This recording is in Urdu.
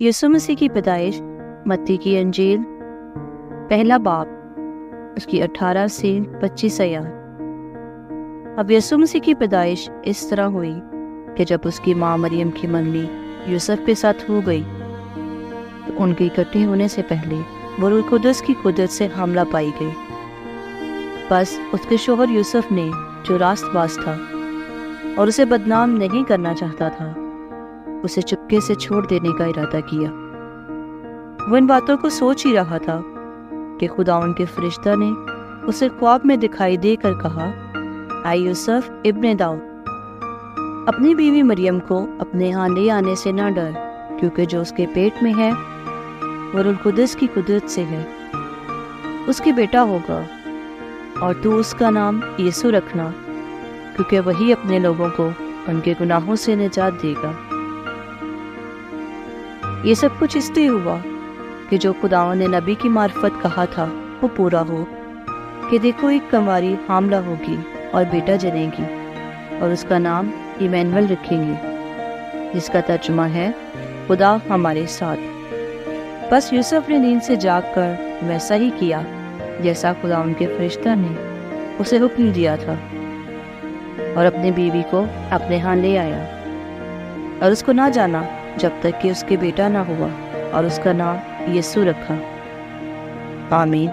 یسوع مسیح کی پیدائش متی کی انجیل پہلا باب اس کی 18 سے 25 آیات۔ اب یسوع مسیح کی پیدائش اس طرح ہوئی کہ جب اس کی ماں مریم کی منگنی یوسف کے ساتھ ہو گئی تو ان کے اکٹھے ہونے سے پہلے وہ روح القدس کی قدرت سے حاملہ پائی گئی۔ بس اس کے شوہر یوسف نے جو راست باز تھا اور اسے بدنام نہیں کرنا چاہتا تھا، اسے چپکے سے چھوڑ دینے کا ارادہ کیا۔ وہ ان باتوں کو سوچ ہی رہا تھا کہ خداوند کے فرشتہ نے اسے خواب میں دکھائی دے کر کہا، اے یوسف ابن داؤد، اپنی بیوی مریم کو اپنے ہاں لے آنے سے نہ ڈر، کیونکہ جو اس کے پیٹ میں ہے وہ روح القدس کی قدرت سے ہے۔ اس کے بیٹا ہوگا اور تو اس کا نام یسوع رکھنا، کیونکہ وہی اپنے لوگوں کو ان کے گناہوں سے نجات دے گا۔ یہ سب کچھ اس لیے ہوا کہ جو خداوند نے نبی کی معرفت کہا تھا وہ پورا ہو، کہ دیکھو ایک کنواری حاملہ ہوگی اور بیٹا جنے گی اور اس کا نام ایمینول رکھیں گے، جس کا ترجمہ ہے خدا ہمارے ساتھ۔ بس یوسف نے نیند سے جاگ کر ویسا ہی کیا جیسا خداوند کے فرشتہ نے اسے حکم دیا تھا، اور اپنی بیوی کو اپنے ہاں لے آیا، اور اس کو نہ جانا جب تک کہ اس کے بیٹا نہ ہوا، اور اس کا نام یسوع رکھا۔ آمین۔